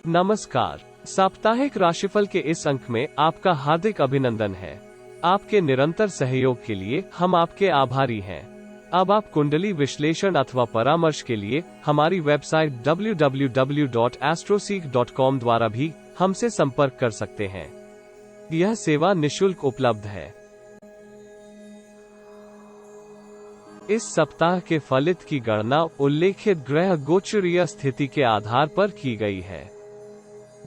नमस्कार। साप्ताहिक राशिफल के इस अंक में आपका हार्दिक अभिनंदन है। आपके निरंतर सहयोग के लिए हम आपके आभारी हैं। अब आप कुंडली विश्लेषण अथवा परामर्श के लिए हमारी वेबसाइट www.astroseek.com द्वारा भी हमसे संपर्क कर सकते हैं। यह सेवा निशुल्क उपलब्ध है। इस सप्ताह के फलित की गणना उल्लेखित ग्रह गोचरीय स्थिति के आधार पर की गई है।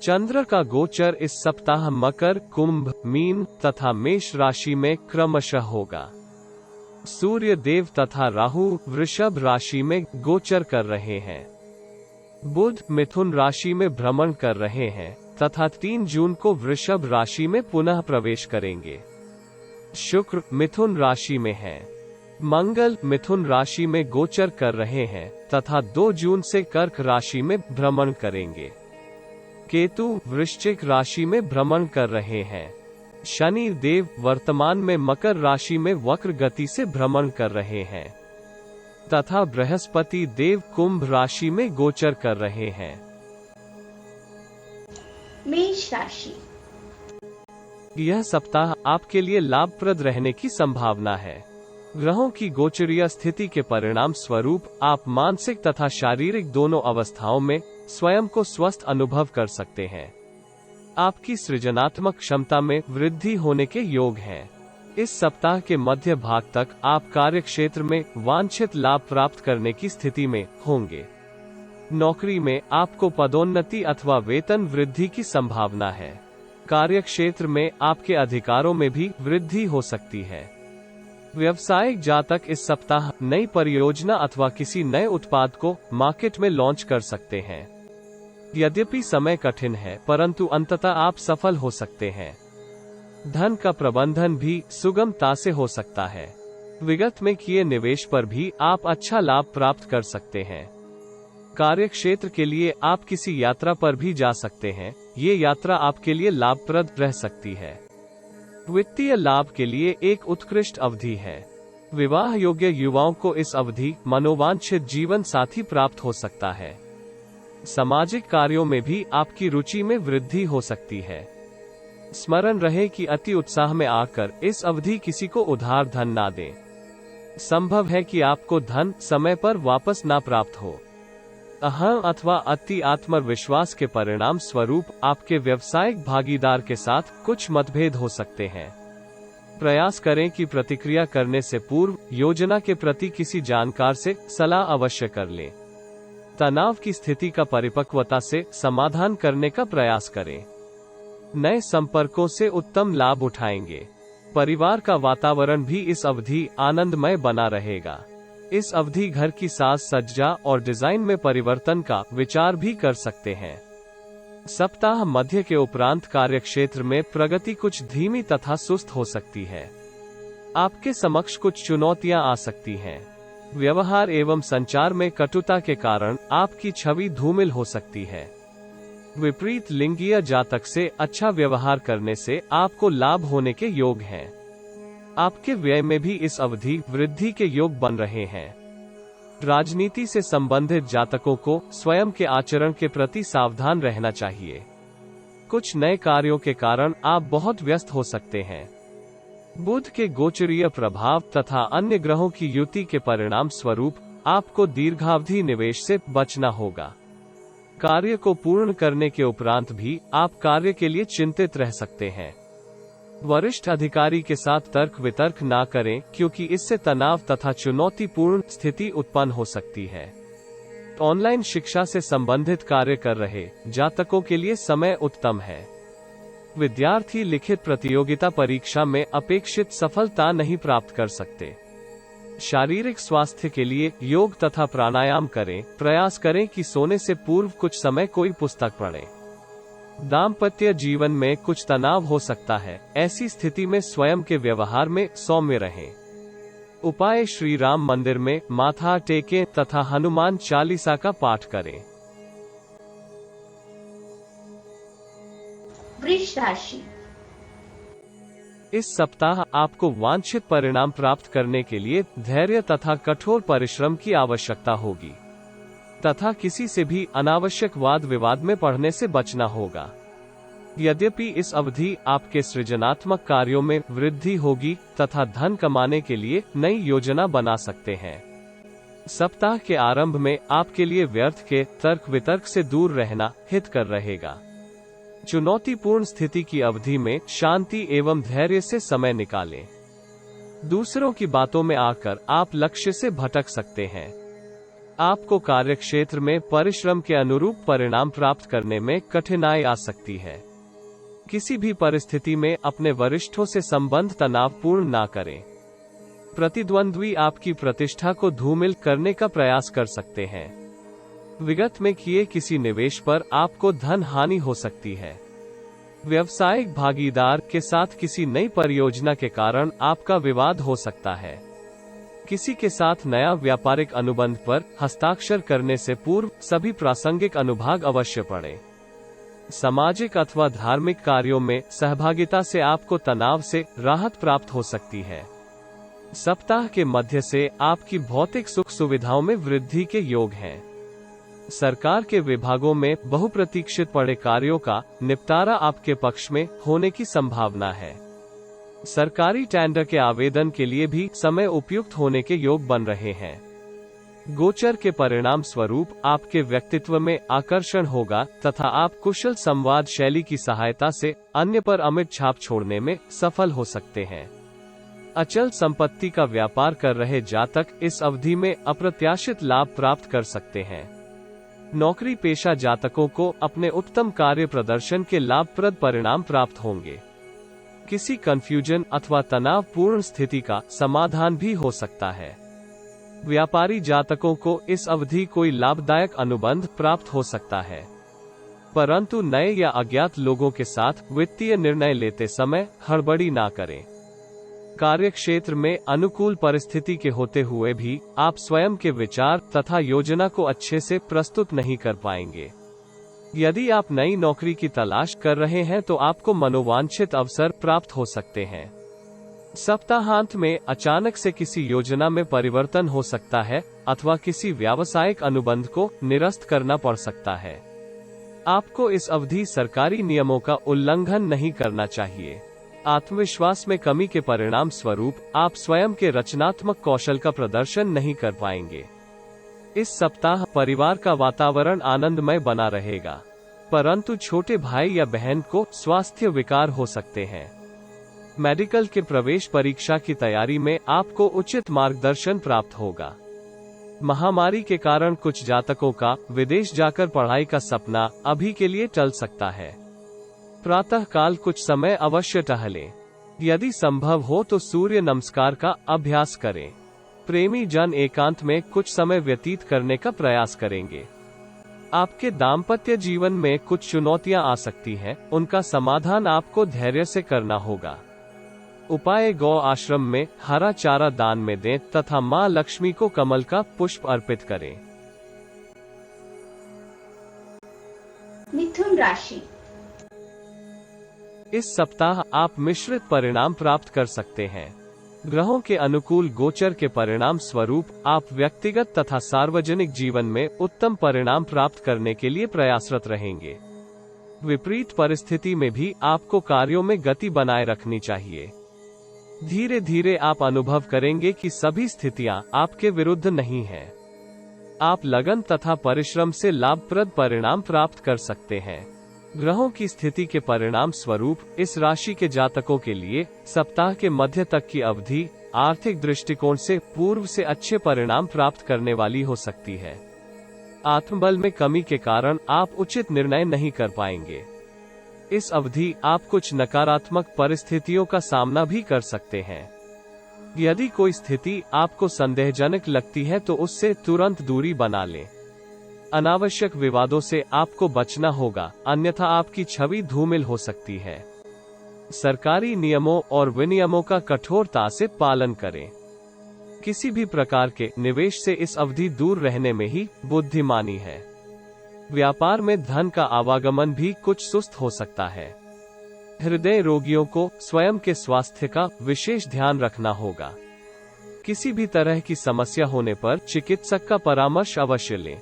चंद्र का गोचर इस सप्ताह मकर, कुंभ, मीन तथा मेष राशि में क्रमशः होगा। सूर्य देव तथा राहु वृषभ राशि में गोचर कर रहे हैं। बुध मिथुन राशि में भ्रमण कर रहे हैं तथा 3 जून को वृषभ राशि में पुनः प्रवेश करेंगे। शुक्र मिथुन राशि में है। मंगल मिथुन राशि में गोचर कर रहे हैं तथा 2 जून से कर्क राशि में भ्रमण करेंगे। केतु वृश्चिक राशि में भ्रमण कर रहे हैं। शनि देव वर्तमान में मकर राशि में वक्र गति से भ्रमण कर रहे हैं तथा बृहस्पति देव कुंभ राशि में गोचर कर रहे हैं। मेष राशि। यह सप्ताह आपके लिए लाभप्रद रहने की संभावना है। ग्रहों की गोचरीय स्थिति के परिणाम स्वरूप आप मानसिक तथा शारीरिक दोनों अवस्थाओं में स्वयं को स्वस्थ अनुभव कर सकते हैं। आपकी सृजनात्मक क्षमता में वृद्धि होने के योग हैं। इस सप्ताह के मध्य भाग तक आप कार्य क्षेत्र में वांछित लाभ प्राप्त करने की स्थिति में होंगे। नौकरी में आपको पदोन्नति अथवा वेतन वृद्धि की संभावना है। कार्य क्षेत्र में आपके अधिकारों में भी वृद्धि हो सकती है। व्यवसायिक जातक इस सप्ताह नई परियोजना अथवा किसी नए उत्पाद को मार्केट में लॉन्च कर सकते हैं। यद्यपि समय कठिन है परंतु अंततः आप सफल हो सकते हैं। धन का प्रबंधन भी सुगमता से हो सकता है। विगत में किए निवेश पर भी आप अच्छा लाभ प्राप्त कर सकते हैं। कार्य क्षेत्र के लिए आप किसी यात्रा पर भी जा सकते हैं। ये यात्रा आपके लिए लाभप्रद रह सकती है। वित्तीय लाभ के लिए एक उत्कृष्ट अवधि है। विवाह योग्य युवाओं को इस अवधि मनोवांछित जीवन साथी प्राप्त हो सकता है। सामाजिक कार्यों में भी आपकी रुचि में वृद्धि हो सकती है। स्मरण रहे कि अति उत्साह में आकर इस अवधि किसी को उधार धन ना दें। संभव है कि आपको धन समय पर वापस ना प्राप्त हो। अहं अथवा अति आत्मविश्वास के परिणाम स्वरूप आपके व्यवसायिक भागीदार के साथ कुछ मतभेद हो सकते हैं। प्रयास करें कि प्रतिक्रिया करने से पूर्व योजना के प्रति किसी जानकार से सलाह अवश्य कर लें। तनाव की स्थिति का परिपक्वता से समाधान करने का प्रयास करें। नए संपर्कों से उत्तम लाभ उठाएंगे। परिवार का वातावरण भी इस अवधि आनंदमय बना रहेगा। इस अवधि घर की साज सज्जा और डिजाइन में परिवर्तन का विचार भी कर सकते हैं। सप्ताह मध्य के उपरांत कार्यक्षेत्र में प्रगति कुछ धीमी तथा सुस्त हो सकती है। आपके समक्ष कुछ चुनौतियां आ सकती हैं। व्यवहार एवं संचार में कटुता के कारण आपकी छवि धूमिल हो सकती है। विपरीत लिंगीय जातक से अच्छा व्यवहार करने से आपको लाभ होने के योग हैं। आपके व्यय में भी इस अवधि वृद्धि के योग बन रहे हैं। राजनीति से संबंधित जातकों को स्वयं के आचरण के प्रति सावधान रहना चाहिए। कुछ नए कार्यों के कारण आप बहुत व्यस्त हो सकते हैं। बुध के गोचरीय प्रभाव तथा अन्य ग्रहों की युति के परिणाम स्वरूप आपको दीर्घावधि निवेश से बचना होगा। कार्य को पूर्ण करने के उपरांत भी आप कार्य के लिए चिंतित रह सकते हैं। वरिष्ठ अधिकारी के साथ तर्क वितर्क ना करें क्योंकि इससे तनाव तथा चुनौतीपूर्ण स्थिति उत्पन्न हो सकती है। ऑनलाइन शिक्षा से संबंधित कार्य कर रहे जातकों के लिए समय उत्तम है। विद्यार्थी लिखित प्रतियोगिता परीक्षा में अपेक्षित सफलता नहीं प्राप्त कर सकते। शारीरिक स्वास्थ्य के लिए योग तथा प्राणायाम करें। प्रयास करें कि सोने से पूर्व कुछ समय कोई पुस्तक पढ़ें। दाम्पत्य जीवन में कुछ तनाव हो सकता है। ऐसी स्थिति में स्वयं के व्यवहार में सौम्य रहें। उपाय श्री राम मंदिर में माथा टेकें तथा हनुमान चालीसा का पाठ करें। वृष राशि। इस सप्ताह आपको वांछित परिणाम प्राप्त करने के लिए धैर्य तथा कठोर परिश्रम की आवश्यकता होगी। तथा किसी से भी अनावश्यक वाद विवाद में पड़ने से बचना होगा। यद्यपि इस अवधि आपके सृजनात्मक कार्यों में वृद्धि होगी तथा धन कमाने के लिए नई योजना बना सकते हैं। सप्ताह के आरंभ में आपके लिए व्यर्थ के तर्क वितर्क से दूर रहना हितकर रहेगा। चुनौतीपूर्ण स्थिति की अवधि में शांति एवं धैर्य से समय निकालें। दूसरों की बातों में आकर आप लक्ष्य से भटक सकते हैं। आपको कार्यक्षेत्र में परिश्रम के अनुरूप परिणाम प्राप्त करने में कठिनाई आ सकती है। किसी भी परिस्थिति में अपने वरिष्ठों से संबंध तनावपूर्ण ना करें। प्रतिद्वंद्वी आपकी प्रतिष्ठा को धूमिल करने का प्रयास कर सकते हैं। विगत में किए किसी निवेश पर आपको धन हानि हो सकती है। व्यावसायिक भागीदार के साथ किसी नई परियोजना के कारण आपका विवाद हो सकता है। किसी के साथ नया व्यापारिक अनुबंध पर हस्ताक्षर करने से पूर्व सभी प्रासंगिक अनुभाग अवश्य पढ़ें। सामाजिक अथवा धार्मिक कार्यों में सहभागिता से आपको तनाव से राहत प्राप्त हो सकती है। सप्ताह के मध्य से आपकी भौतिक सुख सुविधाओं में वृद्धि के योग हैं। सरकार के विभागों में बहुप्रतीक्षित पड़े कार्यों का निपटारा आपके पक्ष में होने की संभावना है। सरकारी टेंडर के आवेदन के लिए भी समय उपयुक्त होने के योग बन रहे हैं। गोचर के परिणाम स्वरूप आपके व्यक्तित्व में आकर्षण होगा तथा आप कुशल संवाद शैली की सहायता से अन्य पर अमिट छाप छोड़ने में सफल हो सकते हैं। अचल संपत्ति का व्यापार कर रहे जातक इस अवधि में अप्रत्याशित लाभ प्राप्त कर सकते हैं। नौकरी पेशा जातकों को अपने उत्तम कार्य प्रदर्शन के लाभप्रद परिणाम प्राप्त होंगे। किसी कंफ्यूजन अथवा तनावपूर्ण स्थिति का समाधान भी हो सकता है। व्यापारी जातकों को इस अवधि कोई लाभदायक अनुबंध प्राप्त हो सकता है, परंतु नए या अज्ञात लोगों के साथ वित्तीय निर्णय लेते समय हड़बड़ी ना करें। कार्यक्षेत्र में अनुकूल परिस्थिति के होते हुए भी आप स्वयं के विचार तथा योजना को अच्छे से प्रस्तुत नहीं कर पाएंगे। यदि आप नई नौकरी की तलाश कर रहे हैं तो आपको मनोवांछित अवसर प्राप्त हो सकते हैं। सप्ताहांत में अचानक से किसी योजना में परिवर्तन हो सकता है अथवा किसी व्यावसायिक अनुबंध को निरस्त करना पड़ सकता है। आपको इस अवधि सरकारी नियमों का उल्लंघन नहीं करना चाहिए। आत्मविश्वास में कमी के परिणाम स्वरूप आप स्वयं के रचनात्मक कौशल का प्रदर्शन नहीं कर पाएंगे। इस सप्ताह परिवार का वातावरण आनंदमय बना रहेगा, परंतु छोटे भाई या बहन को स्वास्थ्य विकार हो सकते हैं। मेडिकल के प्रवेश परीक्षा की तैयारी में आपको उचित मार्गदर्शन प्राप्त होगा। महामारी के कारण कुछ जातकों का विदेश जाकर पढ़ाई का सपना अभी के लिए टल सकता है। प्रातः काल कुछ समय अवश्य टहलें। यदि संभव हो तो सूर्य नमस्कार का अभ्यास करें। प्रेमी जन एकांत में कुछ समय व्यतीत करने का प्रयास करेंगे। आपके दाम्पत्य जीवन में कुछ चुनौतियां आ सकती हैं, उनका समाधान आपको धैर्य से करना होगा। उपाय गौ आश्रम में हरा चारा दान में दें तथा मां लक्ष्मी को कमल का पुष्प अर्पित करें। मिथुन राशि। इस सप्ताह आप मिश्रित परिणाम प्राप्त कर सकते हैं। ग्रहों के अनुकूल गोचर के परिणाम स्वरूप आप व्यक्तिगत तथा सार्वजनिक जीवन में उत्तम परिणाम प्राप्त करने के लिए प्रयासरत रहेंगे। विपरीत परिस्थिति में भी आपको कार्यों में गति बनाए रखनी चाहिए। धीरे धीरे आप अनुभव करेंगे कि सभी स्थितियां आपके विरुद्ध नहीं हैं। आप लगन तथा परिश्रम से लाभप्रद परिणाम प्राप्त कर सकते हैं। ग्रहों की स्थिति के परिणाम स्वरूप इस राशि के जातकों के लिए सप्ताह के मध्य तक की अवधि आर्थिक दृष्टिकोण से पूर्व से अच्छे परिणाम प्राप्त करने वाली हो सकती है। आत्मबल में कमी के कारण आप उचित निर्णय नहीं कर पाएंगे। इस अवधि आप कुछ नकारात्मक परिस्थितियों का सामना भी कर सकते हैं। यदि कोई स्थिति आपको संदेहजनक लगती है तो उससे तुरंत दूरी बना लें। अनावश्यक विवादों से आपको बचना होगा, अन्यथा आपकी छवि धूमिल हो सकती है। सरकारी नियमों और विनियमों का कठोरता से पालन करें। किसी भी प्रकार के निवेश से इस अवधि दूर रहने में ही बुद्धिमानी है। व्यापार में धन का आवागमन भी कुछ सुस्त हो सकता है। हृदय रोगियों को स्वयं के स्वास्थ्य का विशेष ध्यान रखना होगा। किसी भी तरह की समस्या होने पर चिकित्सक का परामर्श अवश्य लें।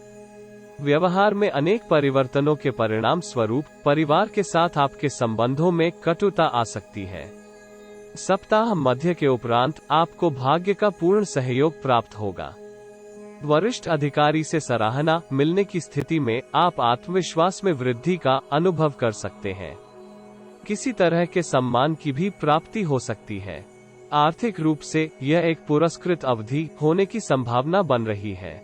व्यवहार में अनेक परिवर्तनों के परिणाम स्वरूप परिवार के साथ आपके संबंधों में कटुता आ सकती है। सप्ताह मध्य के उपरांत आपको भाग्य का पूर्ण सहयोग प्राप्त होगा। वरिष्ठ अधिकारी से सराहना मिलने की स्थिति में आप आत्मविश्वास में वृद्धि का अनुभव कर सकते हैं। किसी तरह के सम्मान की भी प्राप्ति हो सकती है। आर्थिक रूप से यह एक पुरस्कृत अवधि होने की संभावना बन रही है।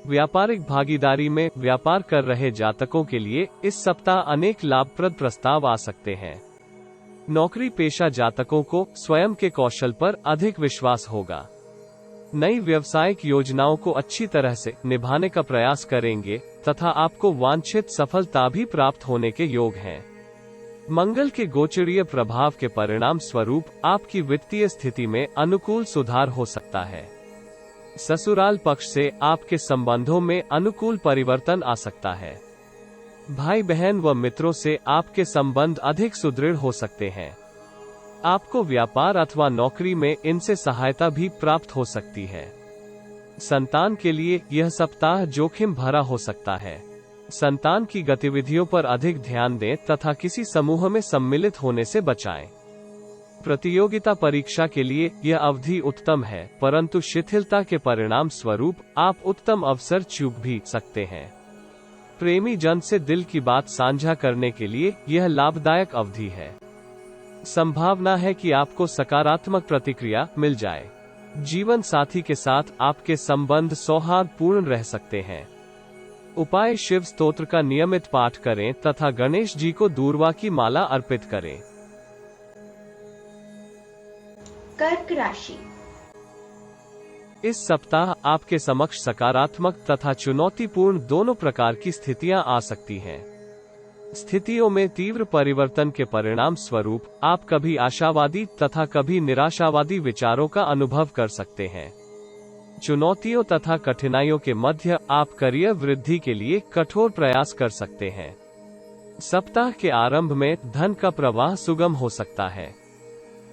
व्यापारिक भागीदारी में व्यापार कर रहे जातकों के लिए इस सप्ताह अनेक लाभप्रद प्रस्ताव आ सकते हैं। नौकरी पेशा जातकों को स्वयं के कौशल पर अधिक विश्वास होगा। नई व्यावसायिक योजनाओं को अच्छी तरह से निभाने का प्रयास करेंगे तथा आपको वांछित सफलता भी प्राप्त होने के योग हैं। मंगल के गोचरीय प्रभाव के परिणाम स्वरूप आपकी वित्तीय स्थिति में अनुकूल सुधार हो सकता है। ससुराल पक्ष से आपके संबंधों में अनुकूल परिवर्तन आ सकता है। भाई बहन व मित्रों से आपके संबंध अधिक सुदृढ़ हो सकते हैं। आपको व्यापार अथवा नौकरी में इनसे सहायता भी प्राप्त हो सकती है। संतान के लिए यह सप्ताह जोखिम भरा हो सकता है। संतान की गतिविधियों पर अधिक ध्यान दें तथा किसी समूह में सम्मिलित होने से बचाएं। प्रतियोगिता परीक्षा के लिए यह अवधि उत्तम है, परंतु शिथिलता के परिणाम स्वरूप आप उत्तम अवसर चूक भी सकते हैं। प्रेमी जन से दिल की बात साझा करने के लिए यह लाभदायक अवधि है। संभावना है कि आपको सकारात्मक प्रतिक्रिया मिल जाए। जीवन साथी के साथ आपके संबंध सौहार्दपूर्ण रह सकते हैं। उपाय शिव स्तोत्र का नियमित पाठ करें तथा गणेश जी को दूर्वा की माला अर्पित करें। कर्क राशि। इस सप्ताह आपके समक्ष सकारात्मक तथा चुनौतीपूर्ण दोनों प्रकार की स्थितियां आ सकती हैं। स्थितियों में तीव्र परिवर्तन के परिणाम स्वरूप आप कभी आशावादी तथा कभी निराशावादी विचारों का अनुभव कर सकते हैं। चुनौतियों तथा कठिनाइयों के मध्य आप करियर वृद्धि के लिए कठोर प्रयास कर सकते हैं। सप्ताह के आरंभ में धन का प्रवाह सुगम हो सकता है।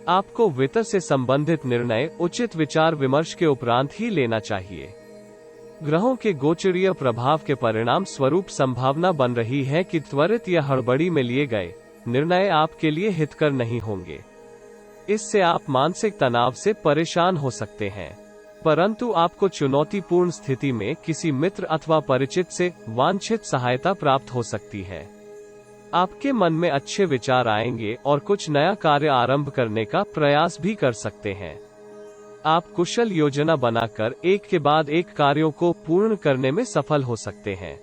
आपको वित्त से संबंधित निर्णय उचित विचार विमर्श के उपरांत ही लेना चाहिए। ग्रहों के गोचरीय प्रभाव के परिणाम स्वरूप संभावना बन रही है कि त्वरित या हड़बड़ी में लिए गए निर्णय आपके लिए हितकर नहीं होंगे। इससे आप मानसिक तनाव से परेशान हो सकते हैं, परंतु आपको चुनौतीपूर्ण स्थिति में किसी मित्र अथवा परिचित से वांछित सहायता प्राप्त हो सकती है। आपके मन में अच्छे विचार आएंगे और कुछ नया कार्य आरंभ करने का प्रयास भी कर सकते हैं। आप कुशल योजना बनाकर एक के बाद एक कार्यों को पूर्ण करने में सफल हो सकते हैं।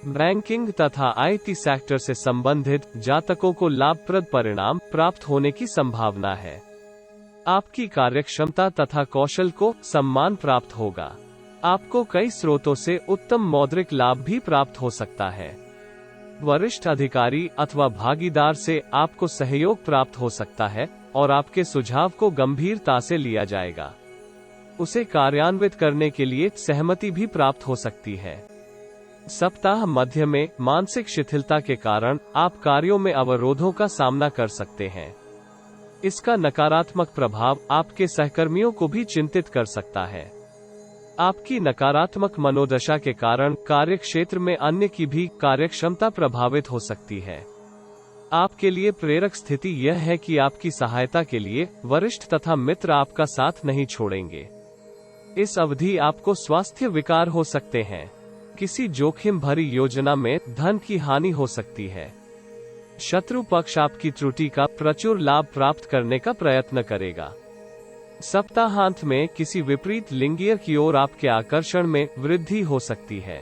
बैंकिंग तथा आईटी सेक्टर से संबंधित जातकों को लाभप्रद परिणाम प्राप्त होने की संभावना है। आपकी कार्यक्षमता तथा कौशल को सम्मान प्राप्त होगा। आपको कई स्रोतों से उत्तम मौद्रिक लाभ भी प्राप्त हो सकता है। वरिष्ठ अधिकारी अथवा भागीदार से आपको सहयोग प्राप्त हो सकता है और आपके सुझाव को गंभीरता से लिया जाएगा। उसे कार्यान्वित करने के लिए सहमति भी प्राप्त हो सकती है। सप्ताह मध्य में मानसिक शिथिलता के कारण आप कार्यों में अवरोधों का सामना कर सकते हैं। इसका नकारात्मक प्रभाव आपके सहकर्मियों को भी चिंतित कर सकता है। आपकी नकारात्मक मनोदशा के कारण कार्यक्षेत्र में अन्य की भी कार्यक्षमता प्रभावित हो सकती है। आपके लिए प्रेरक स्थिति यह है कि आपकी सहायता के लिए वरिष्ठ तथा मित्र आपका साथ नहीं छोड़ेंगे। इस अवधि आपको स्वास्थ्य विकार हो सकते हैं। किसी जोखिम भरी योजना में धन की हानि हो सकती है। शत्रु पक्ष आपकी त्रुटि का प्रचुर लाभ प्राप्त करने का प्रयत्न करेगा। सप्ताहांत में किसी विपरीत लिंगीय की ओर आपके आकर्षण में वृद्धि हो सकती है,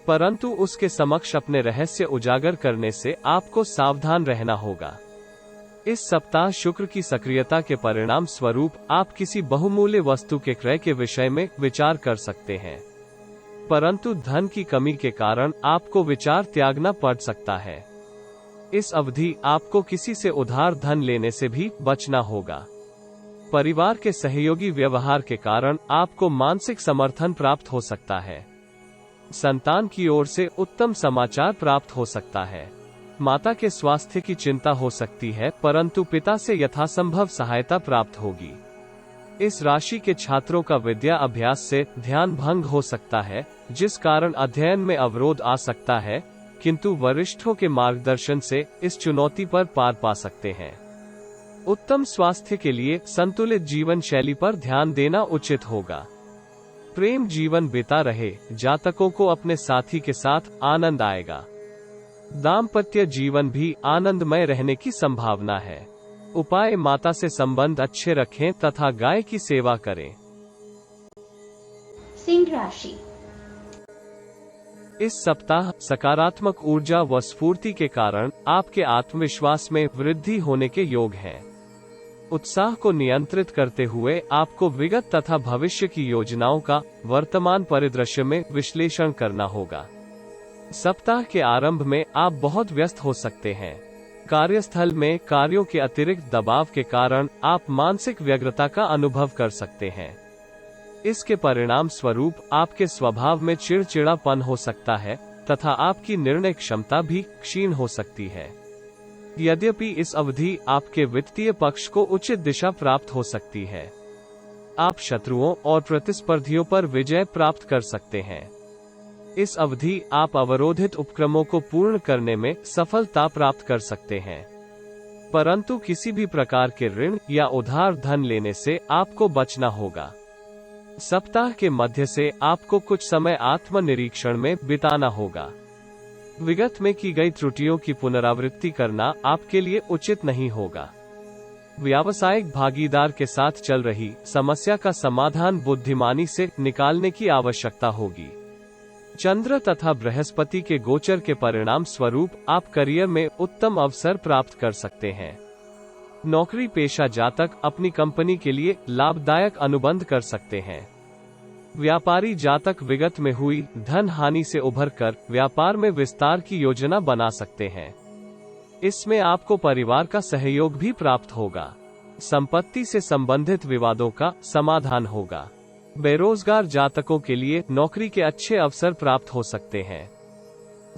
परंतु उसके समक्ष अपने रहस्य उजागर करने से आपको सावधान रहना होगा। इस सप्ताह शुक्र की सक्रियता के परिणाम स्वरूप आप किसी बहुमूल्य वस्तु के क्रय के विषय में विचार कर सकते हैं, परंतु धन की कमी के कारण आपको विचार त्यागना पड़ सकता है। इस अवधि आपको किसी से उधार धन लेने से भी बचना होगा। परिवार के सहयोगी व्यवहार के कारण आपको मानसिक समर्थन प्राप्त हो सकता है। संतान की ओर से उत्तम समाचार प्राप्त हो सकता है। माता के स्वास्थ्य की चिंता हो सकती है, परंतु पिता से यथासंभव सहायता प्राप्त होगी। इस राशि के छात्रों का विद्या अभ्यास से ध्यान भंग हो सकता है, जिस कारण अध्ययन में अवरोध आ सकता है, किंतु वरिष्ठों के मार्गदर्शन से इस चुनौती पर पार पा सकते हैं। उत्तम स्वास्थ्य के लिए संतुलित जीवन शैली पर ध्यान देना उचित होगा। प्रेम जीवन बिता रहे जातकों को अपने साथी के साथ आनंद आएगा। दाम्पत्य जीवन भी आनंदमय रहने की संभावना है। उपाय माता से संबंध अच्छे रखें तथा गाय की सेवा करें। सिंह राशि। इस सप्ताह सकारात्मक ऊर्जा व स्फूर्ति के कारण आपके आत्मविश्वास में वृद्धि होने के योग हैं। उत्साह को नियंत्रित करते हुए आपको विगत तथा भविष्य की योजनाओं का वर्तमान परिदृश्य में विश्लेषण करना होगा। सप्ताह के आरंभ में आप बहुत व्यस्त हो सकते हैं। कार्यस्थल में कार्यों के अतिरिक्त दबाव के कारण आप मानसिक व्यग्रता का अनुभव कर सकते हैं। इसके परिणाम स्वरूप आपके स्वभाव में चिड़चिड़ापन हो सकता है तथा आपकी निर्णय क्षमता भी क्षीण हो सकती है। यद्यपि इस अवधि आपके वित्तीय पक्ष को उचित दिशा प्राप्त हो सकती है। आप शत्रुओं और प्रतिस्पर्धियों पर विजय प्राप्त कर सकते हैं। इस अवधि आप अवरोधित उपक्रमों को पूर्ण करने में सफलता प्राप्त कर सकते हैं, परंतु किसी भी प्रकार के ऋण या उधार धन लेने से आपको बचना होगा। सप्ताह के मध्य से आपको कुछ समय आत्मनिरीक्षण में बिताना होगा। विगत में की गई त्रुटियों की पुनरावृत्ति करना आपके लिए उचित नहीं होगा। व्यावसायिक भागीदार के साथ चल रही समस्या का समाधान बुद्धिमानी से निकालने की आवश्यकता होगी। चंद्र तथा बृहस्पति के गोचर के परिणाम स्वरूप आप करियर में उत्तम अवसर प्राप्त कर सकते हैं। नौकरी पेशा जातक अपनी कंपनी के लिए लाभदायक अनुबंध कर सकते हैं। व्यापारी जातक विगत में हुई धन हानि से उभरकर व्यापार में विस्तार की योजना बना सकते हैं। इसमें आपको परिवार का सहयोग भी प्राप्त होगा। संपत्ति से संबंधित विवादों का समाधान होगा। बेरोजगार जातकों के लिए नौकरी के अच्छे अवसर प्राप्त हो सकते हैं।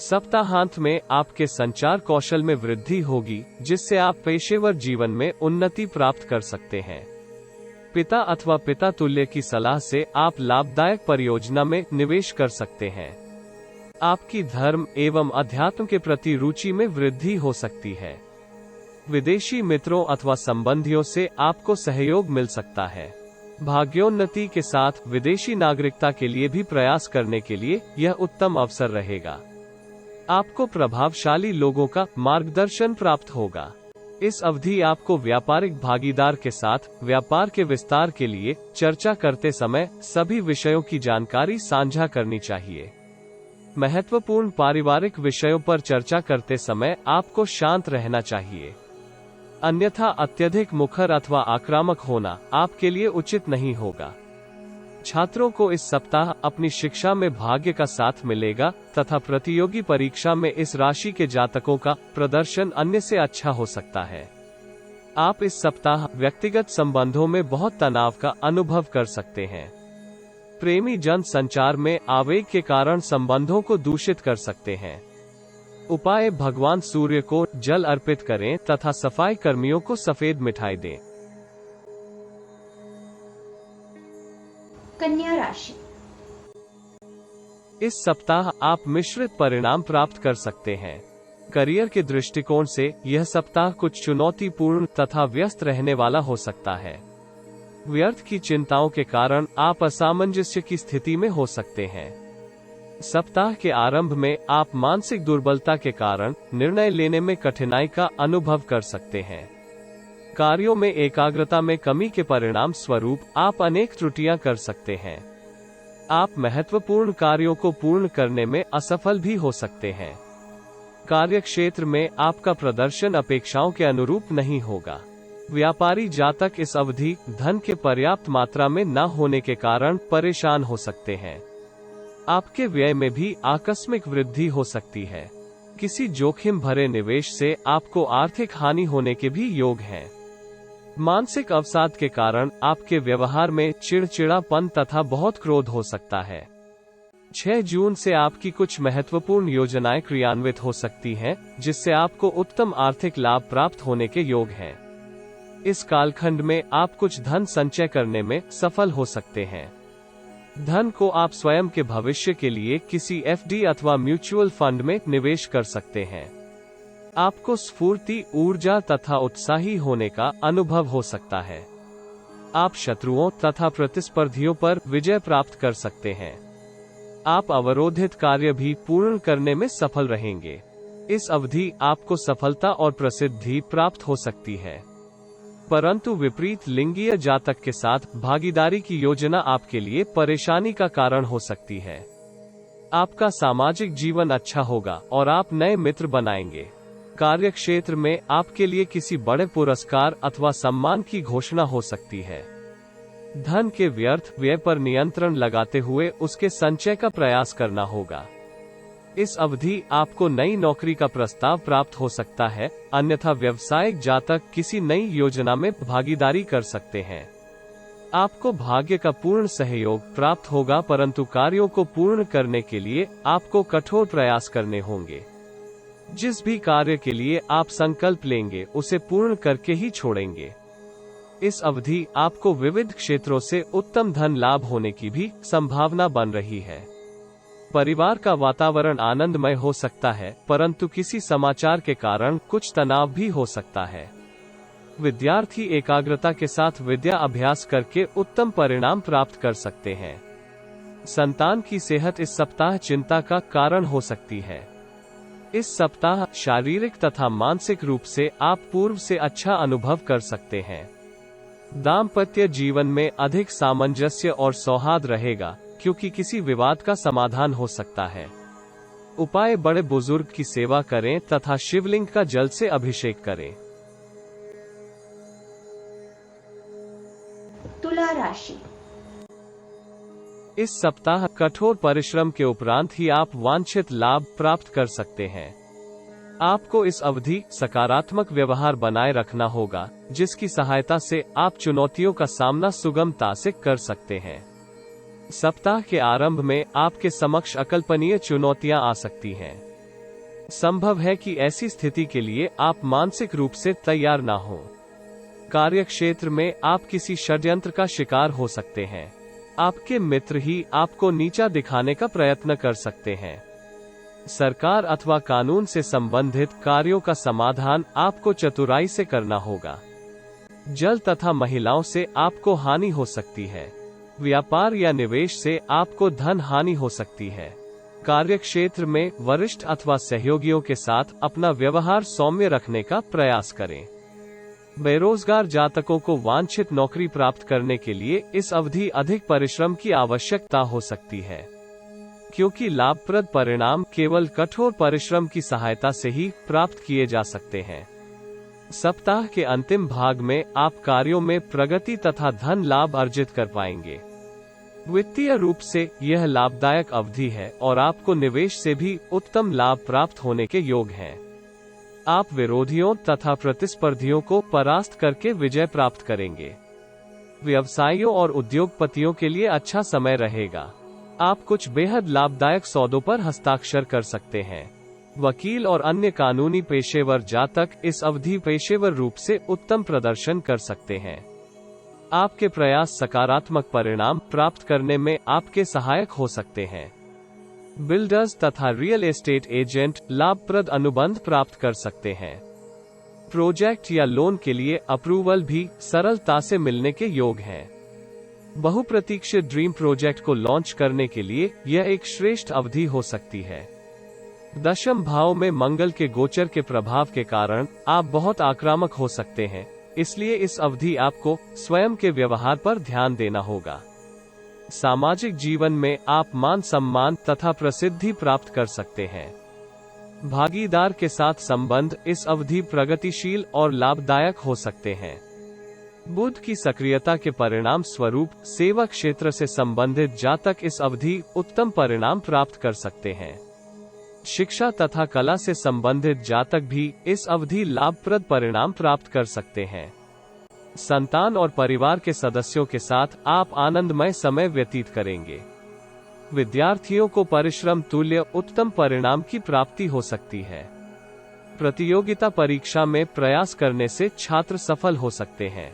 सप्ताहांत में आपके संचार कौशल में वृद्धि होगी, जिससे आप पेशेवर जीवन में उन्नति प्राप्त कर सकते हैं। पिता अथवा पिता तुल्य की सलाह से आप लाभदायक परियोजना में निवेश कर सकते हैं। आपकी धर्म एवं अध्यात्म के प्रति रुचि में वृद्धि हो सकती है। विदेशी मित्रों अथवा संबंधियों से आपको सहयोग मिल सकता है। भाग्योन्नति के साथ विदेशी नागरिकता के लिए भी प्रयास करने के लिए यह उत्तम अवसर रहेगा। आपको प्रभावशाली लोगों का मार्गदर्शन प्राप्त होगा। इस अवधि आपको व्यापारिक भागीदार के साथ व्यापार के विस्तार के लिए चर्चा करते समय सभी विषयों की जानकारी साझा करनी चाहिए। महत्वपूर्ण पारिवारिक विषयों पर चर्चा करते समय आपको शांत रहना चाहिए, अन्यथा अत्यधिक मुखर अथवा आक्रामक होना आपके लिए उचित नहीं होगा। छात्रों को इस सप्ताह अपनी शिक्षा में भाग्य का साथ मिलेगा तथा प्रतियोगी परीक्षा में इस राशि के जातकों का प्रदर्शन अन्य से अच्छा हो सकता है। आप इस सप्ताह व्यक्तिगत संबंधों में बहुत तनाव का अनुभव कर सकते हैं। प्रेमी जन संचार में आवेग के कारण संबंधों को दूषित कर सकते हैं। उपाय भगवान सूर्य को जल अर्पित करें तथा सफाई कर्मियों को सफेद मिठाई दें। कन्या राशि। इस सप्ताह आप मिश्रित परिणाम प्राप्त कर सकते हैं। करियर के दृष्टिकोण से यह सप्ताह कुछ चुनौतीपूर्ण तथा व्यस्त रहने वाला हो सकता है। व्यर्थ की चिंताओं के कारण आप असामंजस्य की स्थिति में हो सकते हैं। सप्ताह के आरंभ में आप मानसिक दुर्बलता के कारण निर्णय लेने में कठिनाई का अनुभव कर सकते हैं। कार्यों में एकाग्रता में कमी के परिणाम स्वरूप आप अनेक त्रुटियां कर सकते हैं। आप महत्वपूर्ण कार्यों को पूर्ण करने में असफल भी हो सकते हैं। कार्यक्षेत्र में आपका प्रदर्शन अपेक्षाओं के अनुरूप नहीं होगा। व्यापारी जातक इस अवधि धन के पर्याप्त मात्रा में न होने के कारण परेशान हो सकते हैं। आपके व्यय में भी आकस्मिक वृद्धि हो सकती है। किसी जोखिम भरे निवेश से आपको आर्थिक हानि होने के भी योग हैं। मानसिक अवसाद के कारण आपके व्यवहार में चिड़चिड़ापन तथा बहुत क्रोध हो सकता है। 6 जून से आपकी कुछ महत्वपूर्ण योजनाएं क्रियान्वित हो सकती हैं, जिससे आपको उत्तम आर्थिक लाभ प्राप्त होने के योग हैं। इस कालखंड में आप कुछ धन संचय करने में सफल हो सकते हैं। धन को आप स्वयं के भविष्य के लिए किसी एफडी अथवा म्यूचुअल फंड में निवेश कर सकते हैं। आपको स्फूर्ति, ऊर्जा तथा उत्साही होने का अनुभव हो सकता है। आप शत्रुओं तथा प्रतिस्पर्धियों पर विजय प्राप्त कर सकते हैं। आप अवरोधित कार्य भी पूर्ण करने में सफल रहेंगे। इस अवधि आपको सफलता और प्रसिद्धि प्राप्त हो सकती है, परंतु विपरीत लिंगीय जातक के साथ भागीदारी की योजना आपके लिए परेशानी का कारण हो सकती है। आपका सामाजिक जीवन अच्छा होगा और आप नए मित्र बनाएंगे। कार्यक्षेत्र में आपके लिए किसी बड़े पुरस्कार अथवा सम्मान की घोषणा हो सकती है। धन के व्यर्थ व्यय पर नियंत्रण लगाते हुए उसके संचय का प्रयास करना होगा। इस अवधि आपको नई नौकरी का प्रस्ताव प्राप्त हो सकता है, अन्यथा व्यावसायिक जातक किसी नई योजना में भागीदारी कर सकते हैं। आपको भाग्य का पूर्ण सहयोग प्राप्त होगा, परंतु कार्यों को पूर्ण करने के लिए आपको कठोर प्रयास करने होंगे। जिस भी कार्य के लिए आप संकल्प लेंगे उसे पूर्ण करके ही छोड़ेंगे। इस अवधि आपको विविध क्षेत्रों से उत्तम धन लाभ होने की भी संभावना बन रही है। परिवार का वातावरण आनंदमय हो सकता है, परंतु किसी समाचार के कारण कुछ तनाव भी हो सकता है। विद्यार्थी एकाग्रता के साथ विद्या अभ्यास करके उत्तम परिणाम प्राप्त कर सकते हैं। संतान की सेहत इस सप्ताह चिंता का कारण हो सकती है। इस सप्ताह शारीरिक तथा मानसिक रूप से आप पूर्व से अच्छा अनुभव कर सकते हैं। दाम्पत्य जीवन में अधिक सामंजस्य और सौहार्द रहेगा, क्योंकि किसी विवाद का समाधान हो सकता है। उपाय: बड़े बुजुर्ग की सेवा करें तथा शिवलिंग का जल से अभिषेक करें। तुला राशि। इस सप्ताह कठोर परिश्रम के उपरांत ही आप वांछित लाभ प्राप्त कर सकते हैं। आपको इस अवधि सकारात्मक व्यवहार बनाए रखना होगा, जिसकी सहायता से आप चुनौतियों का सामना सुगमता से कर सकते हैं। सप्ताह के आरंभ में आपके समक्ष अकल्पनीय चुनौतियां आ सकती हैं। संभव है कि ऐसी स्थिति के लिए आप मानसिक रूप से तैयार ना हो। कार्यक्षेत्र में आप किसी षड्यंत्र का शिकार हो सकते हैं। आपके मित्र ही आपको नीचा दिखाने का प्रयत्न कर सकते हैं। सरकार अथवा कानून से संबंधित कार्यों का समाधान आपको चतुराई से करना होगा। जल तथा महिलाओं से आपको हानि हो सकती है। व्यापार या निवेश से आपको धन हानि हो सकती है। कार्यक्षेत्र में वरिष्ठ अथवा सहयोगियों के साथ अपना व्यवहार सौम्य रखने का प्रयास करें। बेरोजगार जातकों को वांछित नौकरी प्राप्त करने के लिए इस अवधि अधिक परिश्रम की आवश्यकता हो सकती है, क्योंकि लाभप्रद परिणाम केवल कठोर परिश्रम की सहायता से ही प्राप्त किए जा सकते हैं। सप्ताह के अंतिम भाग में आप कार्यों में प्रगति तथा धन लाभ अर्जित कर पाएंगे। वित्तीय रूप से यह लाभदायक अवधि है और आपको निवेश से भी उत्तम लाभ प्राप्त होने के योग हैं। आप विरोधियों तथा प्रतिस्पर्धियों को परास्त करके विजय प्राप्त करेंगे। व्यवसायियों और उद्योगपतियों के लिए अच्छा समय रहेगा। आप कुछ बेहद लाभदायक सौदों पर हस्ताक्षर कर सकते हैं। वकील और अन्य कानूनी पेशेवर जातक इस अवधि पेशेवर रूप से उत्तम प्रदर्शन कर सकते हैं। आपके प्रयास सकारात्मक परिणाम प्राप्त करने में आपके सहायक हो सकते हैं। बिल्डर्स तथा रियल एस्टेट एजेंट लाभप्रद अनुबंध प्राप्त कर सकते हैं। प्रोजेक्ट या लोन के लिए अप्रूवल भी सरलता से मिलने के योग हैं। बहुप्रतीक्षित ड्रीम प्रोजेक्ट को लॉन्च करने के लिए यह एक श्रेष्ठ अवधि हो सकती है। दशम भाव में मंगल के गोचर के प्रभाव के कारण आप बहुत आक्रामक हो सकते हैं, इसलिए इस अवधि आपको स्वयं के व्यवहार पर ध्यान देना होगा। सामाजिक जीवन में आप मान सम्मान तथा प्रसिद्धि प्राप्त कर सकते हैं। भागीदार के साथ संबंध इस अवधि प्रगतिशील और लाभदायक हो सकते हैं। बुध की सक्रियता के परिणाम स्वरूप सेवा क्षेत्र से संबंधित जातक इस अवधि उत्तम परिणाम प्राप्त कर सकते हैं। शिक्षा तथा कला से संबंधित जातक भी इस अवधि लाभप्रद परिणाम प्राप्त कर सकते हैं। संतान और परिवार के सदस्यों के साथ आप आनंदमय समय व्यतीत करेंगे। विद्यार्थियों को परिश्रम तुल्य उत्तम परिणाम की प्राप्ति हो सकती है। प्रतियोगिता परीक्षा में प्रयास करने से छात्र सफल हो सकते हैं।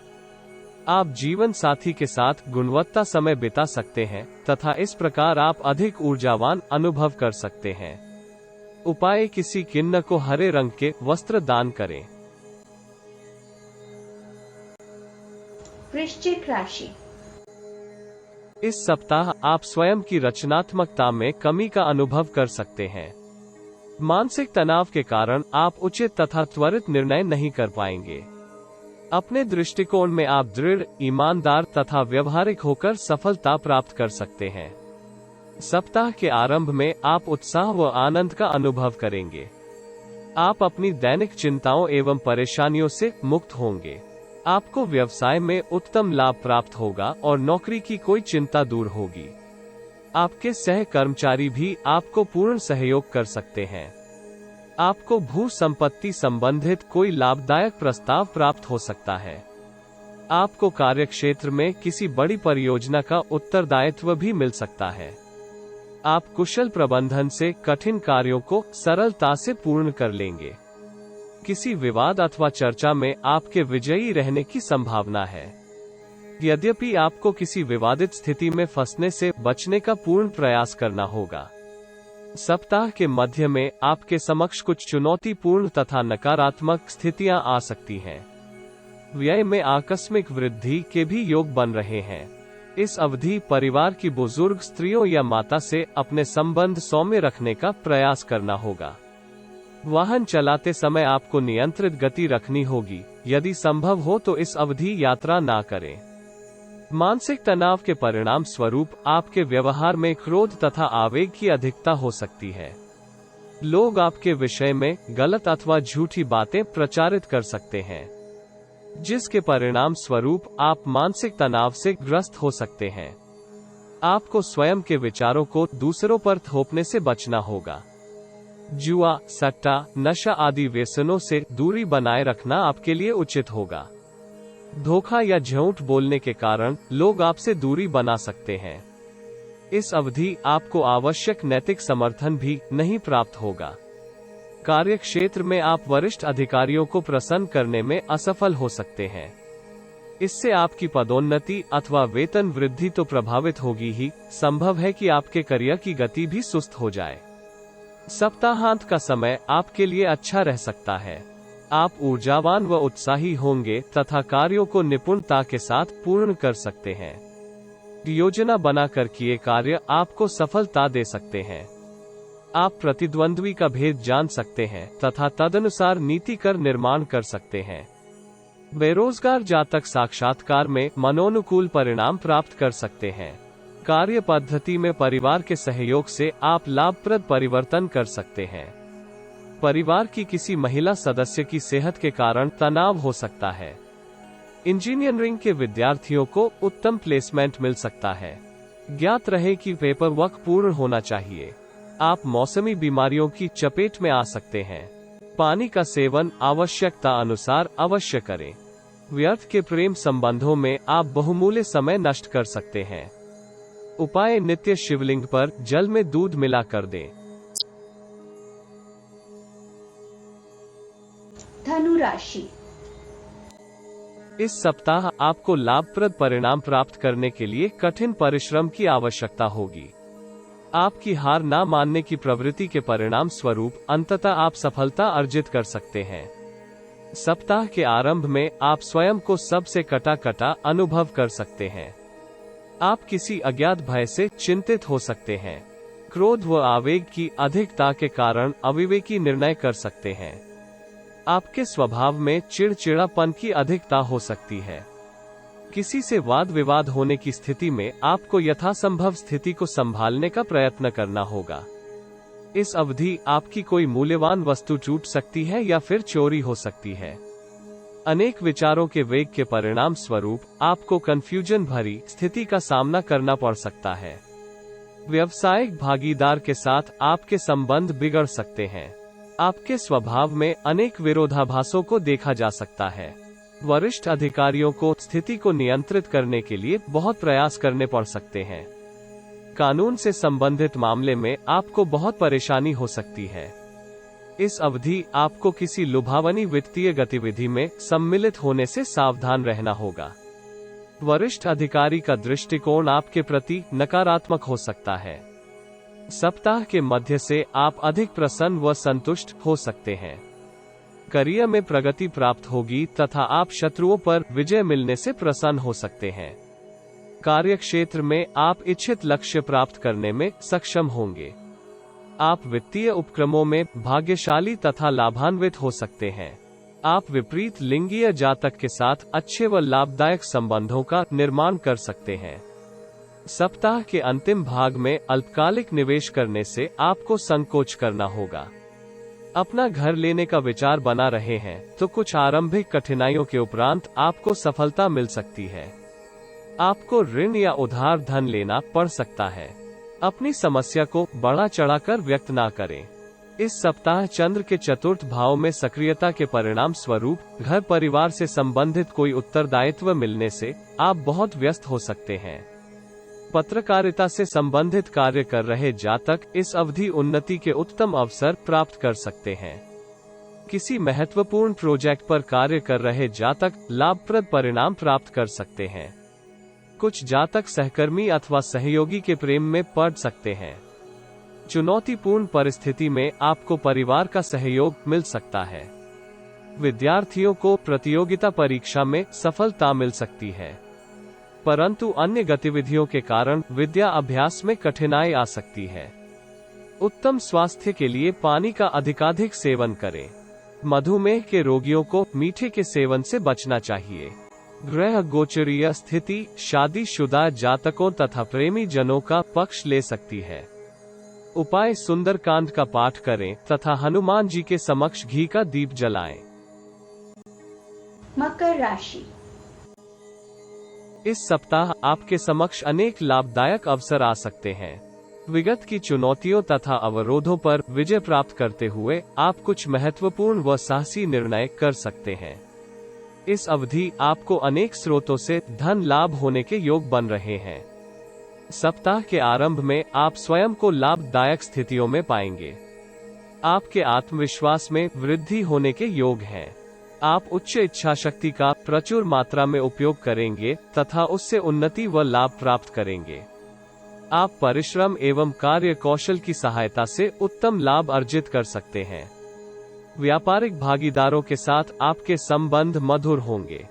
आप जीवन साथी के साथ गुणवत्ता समय बिता सकते हैं तथा इस प्रकार आप अधिक ऊर्जावान अनुभव कर सकते हैं। उपाय: किसी किन्नर को हरे रंग के वस्त्र दान करें। वृश्चिक राशि। इस सप्ताह आप स्वयं की रचनात्मकता में कमी का अनुभव कर सकते हैं। मानसिक तनाव के कारण आप उचित तथा त्वरित निर्णय नहीं कर पाएंगे। अपने दृष्टिकोण में आप दृढ़, ईमानदार तथा व्यवहारिक होकर सफलता प्राप्त कर सकते हैं। सप्ताह के आरंभ में आप उत्साह व आनंद का अनुभव करेंगे। आप अपनी दैनिक चिंताओं एवं परेशानियों से मुक्त होंगे। आपको व्यवसाय में उत्तम लाभ प्राप्त होगा और नौकरी की कोई चिंता दूर होगी। आपके सह कर्मचारी भी आपको पूर्ण सहयोग कर सकते हैं। आपको भू संपत्ति संबंधित कोई लाभदायक प्रस्ताव प्राप्त हो सकता है। आपको कार्यक्षेत्र में किसी बड़ी परियोजना का उत्तरदायित्व भी मिल सकता है। आप कुशल प्रबंधन से कठिन कार्यों को सरलता से पूर्ण कर लेंगे। किसी विवाद अथवा चर्चा में आपके विजयी रहने की संभावना है। यद्यपि आपको किसी विवादित स्थिति में फंसने से बचने का पूर्ण प्रयास करना होगा। सप्ताह के मध्य में आपके समक्ष कुछ चुनौतीपूर्ण तथा नकारात्मक स्थितियां आ सकती हैं। व्यय में आकस्मिक वृद्धि के भी योग बन रहे हैं। इस अवधि परिवार की बुजुर्ग स्त्रियों या माता से अपने संबंध सौम्य रखने का प्रयास करना होगा। वाहन चलाते समय आपको नियंत्रित गति रखनी होगी। यदि संभव हो तो इस अवधि यात्रा ना करें। मानसिक तनाव के परिणाम स्वरूप आपके व्यवहार में क्रोध तथा आवेग की अधिकता हो सकती है। लोग आपके विषय में गलत अथवा झूठी बातें प्रचारित कर सकते हैं, जिसके परिणाम स्वरूप आप मानसिक तनाव से ग्रस्त हो सकते हैं। आपको स्वयं के विचारों को दूसरों पर थोपने से बचना होगा। जुआ, सट्टा, नशा आदि व्यसनों से दूरी बनाए रखना आपके लिए उचित होगा। धोखा या झूठ बोलने के कारण लोग आपसे दूरी बना सकते हैं। इस अवधि आपको आवश्यक नैतिक समर्थन भी नहीं प्राप्त होगा। कार्यक्षेत्र में आप वरिष्ठ अधिकारियों को प्रसन्न करने में असफल हो सकते हैं। इससे आपकी पदोन्नति अथवा वेतन वृद्धि तो प्रभावित होगी ही, संभव है कि आपके करियर की गति भी सुस्त हो जाए। सप्ताहांत का समय आपके लिए अच्छा रह सकता है। आप ऊर्जावान व उत्साही होंगे तथा कार्यों को निपुणता के साथ पूर्ण कर सकते हैं। योजना बनाकर किए कार्य आपको सफलता दे सकते हैं। आप प्रतिद्वंद्वी का भेद जान सकते हैं तथा तदनुसार नीति कर निर्माण कर सकते हैं। बेरोजगार जातक साक्षात्कार में मनोनुकूल परिणाम प्राप्त कर सकते हैं। कार्य पद्धति में परिवार के सहयोग से आप लाभप्रद परिवर्तन कर सकते हैं। परिवार की किसी महिला सदस्य की सेहत के कारण तनाव हो सकता है। इंजीनियरिंग के विद्यार्थियों को उत्तम प्लेसमेंट मिल सकता है। ज्ञात रहे कि पेपर वर्क पूर्ण होना चाहिए। आप मौसमी बीमारियों की चपेट में आ सकते हैं। पानी का सेवन आवश्यकता अनुसार अवश्य करें। व्यर्थ के प्रेम संबंधों में आप बहुमूल्य समय नष्ट कर सकते हैं। उपाय: नित्य शिवलिंग पर जल में दूध मिला कर दें। धनु राशि। इस सप्ताह आपको लाभप्रद परिणाम प्राप्त करने के लिए कठिन परिश्रम की आवश्यकता होगी। आपकी हार ना मानने की प्रवृत्ति के परिणाम स्वरूप अंततः आप सफलता अर्जित कर सकते हैं। सप्ताह के आरंभ में आप स्वयं को सबसे कटा अनुभव कर सकते हैं। आप किसी अज्ञात भय से चिंतित हो सकते हैं। क्रोध व आवेग की अधिकता के कारण अविवेकी निर्णय कर सकते हैं। आपके स्वभाव में चिड़चिड़ापन की अधिकता हो सकती है। किसी से वाद विवाद होने की स्थिति में आपको यथासंभव स्थिति को संभालने का प्रयत्न करना होगा। इस अवधि आपकी कोई मूल्यवान वस्तु टूट सकती है या फिर चोरी हो सकती है। अनेक विचारों के वेग के परिणाम स्वरूप आपको कंफ्यूजन भरी स्थिति का सामना करना पड़ सकता है। व्यावसायिक भागीदार के साथ आपके संबंध बिगड़ सकते हैं। आपके स्वभाव में अनेक विरोधाभासों को देखा जा सकता है। वरिष्ठ अधिकारियों को स्थिति को नियंत्रित करने के लिए बहुत प्रयास करने पड़ सकते हैं। कानून से संबंधित मामले में आपको बहुत परेशानी हो सकती है। इस अवधि आपको किसी लुभावनी वित्तीय गतिविधि में सम्मिलित होने से सावधान रहना होगा। वरिष्ठ अधिकारी का दृष्टिकोण आपके प्रति नकारात्मक हो सकता है। सप्ताह के मध्य से आप अधिक प्रसन्न व संतुष्ट हो सकते हैं। करियर में प्रगति प्राप्त होगी तथा आप शत्रुओं पर विजय मिलने से प्रसन्न हो सकते हैं। कार्य क्षेत्र में आप इच्छित लक्ष्य प्राप्त करने में सक्षम होंगे। आप वित्तीय उपक्रमों में भाग्यशाली तथा लाभान्वित हो सकते हैं। आप विपरीत लिंगीय जातक के साथ अच्छे व लाभदायक संबंधों का निर्माण कर सकते हैं। सप्ताह के अंतिम भाग में अल्पकालिक निवेश करने से आपको संकोच करना होगा। अपना घर लेने का विचार बना रहे हैं तो कुछ आरंभिक कठिनाइयों के उपरांत आपको सफलता मिल सकती है। आपको ऋण या उधार धन लेना पड़ सकता है। अपनी समस्या को बढ़ा चढ़ाकर व्यक्त ना करें। इस सप्ताह चंद्र के चतुर्थ भाव में सक्रियता के परिणाम स्वरूप घर परिवार से संबंधित कोई उत्तरदायित्व मिलने से आप बहुत व्यस्त हो सकते हैं। पत्रकारिता से संबंधित कार्य कर रहे जातक इस अवधि उन्नति के उत्तम अवसर प्राप्त कर सकते हैं। किसी महत्वपूर्ण प्रोजेक्ट पर कार्य कर रहे जातक लाभप्रद परिणाम प्राप्त कर सकते हैं। कुछ जातक सहकर्मी अथवा सहयोगी के प्रेम में पड़ सकते हैं। चुनौतीपूर्ण परिस्थिति में आपको परिवार का सहयोग मिल सकता है। विद्यार्थियों को प्रतियोगिता परीक्षा में सफलता मिल सकती है, परंतु अन्य गतिविधियों के कारण विद्या अभ्यास में कठिनाई आ सकती है। उत्तम स्वास्थ्य के लिए पानी का अधिकाधिक सेवन करें। मधुमेह के रोगियों को मीठे के सेवन से बचना चाहिए। ग्रह गोचरीय स्थिति शादीशुदा जातकों तथा प्रेमी जनों का पक्ष ले सकती है। उपाय सुंदरकांड का पाठ करें तथा हनुमान जी के समक्ष घी का दीप जलाएं। मकर राशि। इस सप्ताह आपके समक्ष अनेक लाभदायक अवसर आ सकते हैं। विगत की चुनौतियों तथा अवरोधों पर विजय प्राप्त करते हुए आप कुछ महत्वपूर्ण व साहसी निर्णय कर सकते हैं। इस अवधि आपको अनेक स्रोतों से धन लाभ होने के योग बन रहे हैं। सप्ताह के आरंभ में आप स्वयं को लाभदायक स्थितियों में पाएंगे। आपके आत्मविश्वास में वृद्धि होने के योग हैं। आप उच्च इच्छा शक्ति का प्रचुर मात्रा में उपयोग करेंगे तथा उससे उन्नति व लाभ प्राप्त करेंगे। आप परिश्रम एवं कार्य कौशल की सहायता से उत्तम लाभ अर्जित कर सकते हैं। व्यापारिक भागीदारों के साथ आपके संबंध मधुर होंगे।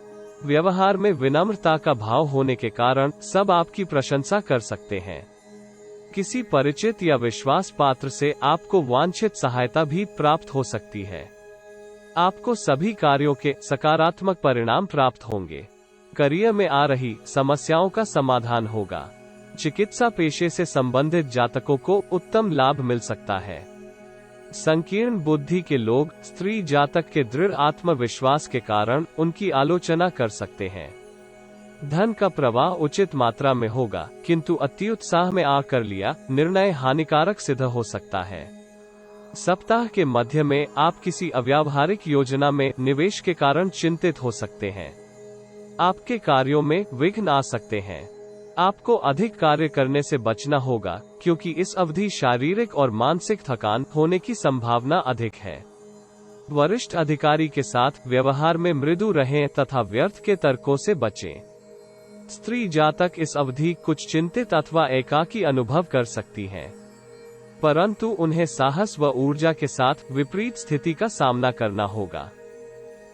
व्यवहार में विनम्रता का भाव होने के कारण सब आपकी प्रशंसा कर सकते हैं। किसी परिचित या विश्वास पात्र से आपको वांछित सहायता भी प्राप्त हो सकती है। आपको सभी कार्यों के सकारात्मक परिणाम प्राप्त होंगे। करियर में आ रही समस्याओं का समाधान होगा। चिकित्सा पेशे से संबंधित जातकों को उत्तम लाभ मिल सकता है। संकीर्ण बुद्धि के लोग स्त्री जातक के दृढ़ आत्मविश्वास के कारण उनकी आलोचना कर सकते हैं। धन का प्रवाह उचित मात्रा में होगा, किंतु अत्युत्साह में आकर लिया निर्णय हानिकारक सिद्ध हो सकता है। सप्ताह के मध्य में आप किसी अव्यावहारिक योजना में निवेश के कारण चिंतित हो सकते हैं। आपके कार्यों में विघ्न आ सकते हैं। आपको अधिक कार्य करने से बचना होगा, क्योंकि इस अवधि शारीरिक और मानसिक थकान होने की संभावना अधिक है। वरिष्ठ अधिकारी के साथ व्यवहार में मृदु रहें तथा व्यर्थ के तर्कों से बचें। स्त्री जातक इस अवधि कुछ चिंतित अथवा एकाकी अनुभव कर सकती हैं, परंतु उन्हें साहस व ऊर्जा के साथ विपरीत स्थिति का सामना करना होगा।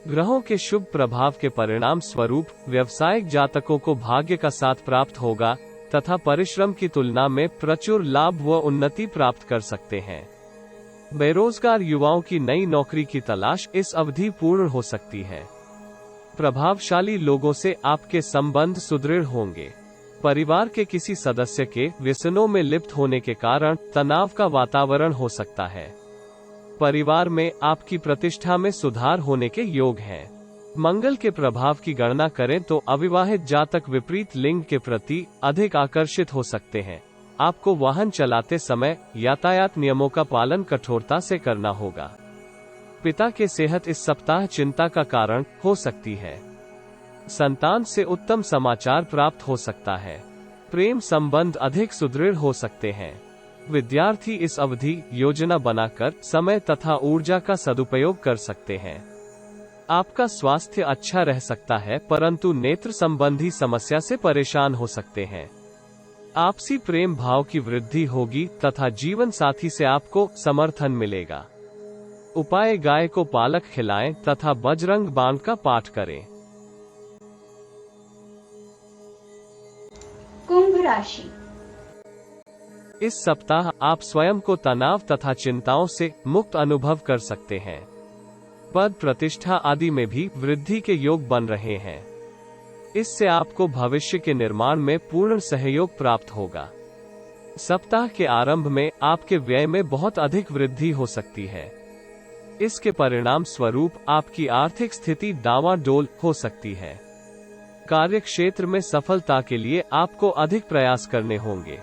ग्रहों के शुभ प्रभाव के परिणाम स्वरूप व्यावसायिक जातकों को भाग्य का साथ प्राप्त होगा तथा परिश्रम की तुलना में प्रचुर लाभ व उन्नति प्राप्त कर सकते हैं। बेरोजगार युवाओं की नई नौकरी की तलाश इस अवधि पूर्ण हो सकती है। प्रभावशाली लोगों से आपके संबंध सुदृढ़ होंगे। परिवार के किसी सदस्य के व्यसनों में लिप्त होने के कारण तनाव का वातावरण हो सकता है। परिवार में आपकी प्रतिष्ठा में सुधार होने के योग हैं। मंगल के प्रभाव की गणना करें तो अविवाहित जातक विपरीत लिंग के प्रति अधिक आकर्षित हो सकते हैं। आपको वाहन चलाते समय यातायात नियमों का पालन कठोरता से करना होगा। पिता के सेहत इस सप्ताह चिंता का कारण हो सकती है। संतान से उत्तम समाचार प्राप्त हो सकता है। प्रेम संबंध अधिक सुदृढ़ हो सकते हैं। विद्यार्थी इस अवधि योजना बनाकर समय तथा ऊर्जा का सदुपयोग कर सकते हैं। आपका स्वास्थ्य अच्छा रह सकता है, परंतु नेत्र संबंधी समस्या से परेशान हो सकते हैं। आपसी प्रेम भाव की वृद्धि होगी तथा जीवन साथी से आपको समर्थन मिलेगा। उपाय: गाय को पालक खिलाएं तथा बजरंग बाण का पाठ करें। कुंभ राशि। इस सप्ताह आप स्वयं को तनाव तथा चिंताओं से मुक्त अनुभव कर सकते हैं। पद प्रतिष्ठा आदि में भी वृद्धि के योग बन रहे हैं। इससे आपको भविष्य के निर्माण में पूर्ण सहयोग प्राप्त होगा। सप्ताह के आरंभ में आपके व्यय में बहुत अधिक वृद्धि हो सकती है। इसके परिणाम स्वरूप आपकी आर्थिक स्थिति डावाडोल हो सकती है। कार्यक्षेत्र में सफलता के लिए आपको अधिक प्रयास करने होंगे।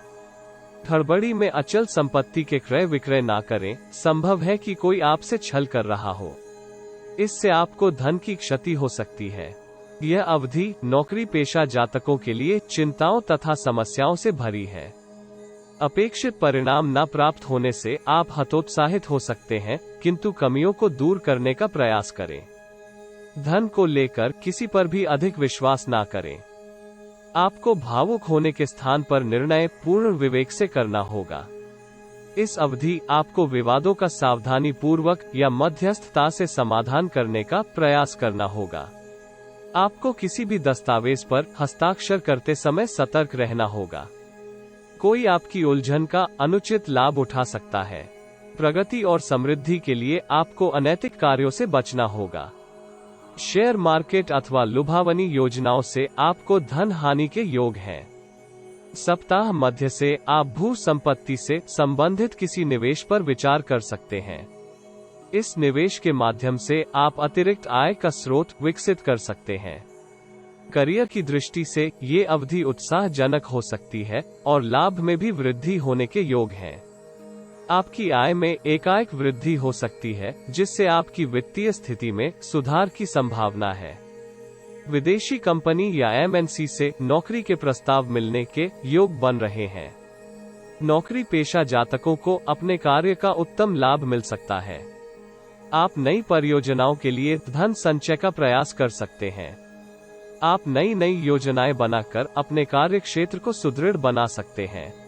हड़बड़ी में अचल संपत्ति के क्रय विक्रय ना करें, संभव है कि कोई आपसे छल कर रहा हो। इससे आपको धन की क्षति हो सकती है। यह अवधि नौकरी पेशा जातकों के लिए चिंताओं तथा समस्याओं से भरी है। अपेक्षित परिणाम न प्राप्त होने से आप हतोत्साहित हो सकते हैं, किंतु कमियों को दूर करने का प्रयास करें। धन को लेकर किसी पर भी अधिक विश्वास ना करें। आपको भावुक होने के स्थान पर निर्णय पूर्ण विवेक से करना होगा। इस अवधि आपको विवादों का सावधानी पूर्वक या मध्यस्थता से समाधान करने का प्रयास करना होगा। आपको किसी भी दस्तावेज पर हस्ताक्षर करते समय सतर्क रहना होगा। कोई आपकी उलझन का अनुचित लाभ उठा सकता है। प्रगति और समृद्धि के लिए आपको अनैतिक कार्यों से बचना होगा। शेयर मार्केट अथवा लुभावनी योजनाओं से आपको धन हानि के योग हैं। सप्ताह मध्य से आप भू संपत्ति से संबंधित किसी निवेश पर विचार कर सकते हैं। इस निवेश के माध्यम से आप अतिरिक्त आय का स्रोत विकसित कर सकते हैं। करियर की दृष्टि से ये अवधि उत्साहजनक हो सकती है और लाभ में भी वृद्धि होने के योग हैं। आपकी आय में एकाएक वृद्धि हो सकती है, जिससे आपकी वित्तीय स्थिति में सुधार की संभावना है। विदेशी कंपनी या MNC से नौकरी के प्रस्ताव मिलने के योग बन रहे हैं। नौकरी पेशा जातकों को अपने कार्य का उत्तम लाभ मिल सकता है। आप नई परियोजनाओं के लिए धन संचय का प्रयास कर सकते हैं। आप नई योजनाएं बनाकर अपने कार्य क्षेत्र को सुदृढ़ बना सकते हैं।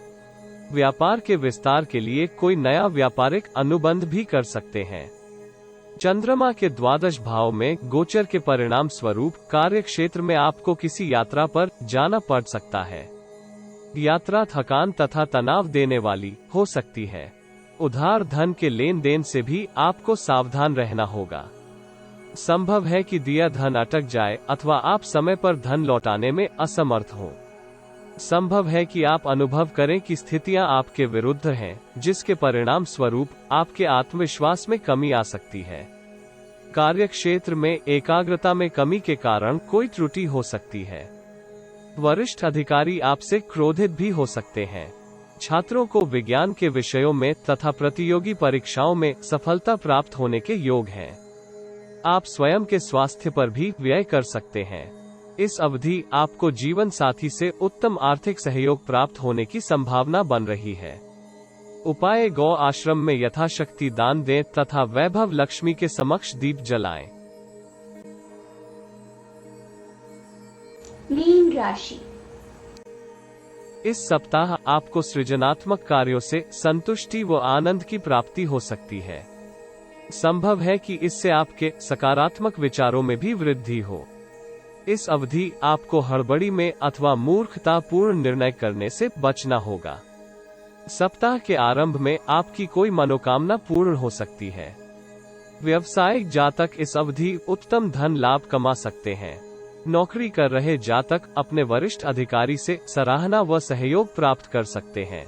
व्यापार के विस्तार के लिए कोई नया व्यापारिक अनुबंध भी कर सकते हैं। चंद्रमा के द्वादश भाव में गोचर के परिणाम स्वरूप कार्य क्षेत्र में आपको किसी यात्रा पर जाना पड़ सकता है। यात्रा थकान तथा तनाव देने वाली हो सकती है। उधार धन के लेन देन से भी आपको सावधान रहना होगा। संभव है कि दिया धन अटक जाए अथवा आप समय पर धन लौटाने में असमर्थ हो। संभव है कि आप अनुभव करें कि स्थितियां आपके विरुद्ध हैं, जिसके परिणाम स्वरूप आपके आत्मविश्वास में कमी आ सकती है। कार्यक्षेत्र में एकाग्रता में कमी के कारण कोई त्रुटि हो सकती है। वरिष्ठ अधिकारी आपसे क्रोधित भी हो सकते हैं। छात्रों को विज्ञान के विषयों में तथा प्रतियोगी परीक्षाओं में सफलता प्राप्त होने के योग हैं। आप स्वयं के स्वास्थ्य पर भी व्यय कर सकते हैं। इस अवधि आपको जीवन साथी से उत्तम आर्थिक सहयोग प्राप्त होने की संभावना बन रही है। उपाय: गौ आश्रम में यथाशक्ति दान दें तथा वैभव लक्ष्मी के समक्ष दीप जलाएं। मीन राशि। इस सप्ताह आपको सृजनात्मक कार्यों से संतुष्टि व आनंद की प्राप्ति हो सकती है। संभव है कि इससे आपके सकारात्मक विचारों में भी वृद्धि हो। इस अवधि आपको हड़बड़ी में अथवा मूर्खतापूर्ण निर्णय करने से बचना होगा। सप्ताह के आरंभ में आपकी कोई मनोकामना पूर्ण हो सकती है। व्यावसायिक जातक इस अवधि उत्तम धन लाभ कमा सकते हैं। नौकरी कर रहे जातक अपने वरिष्ठ अधिकारी से सराहना व सहयोग प्राप्त कर सकते हैं।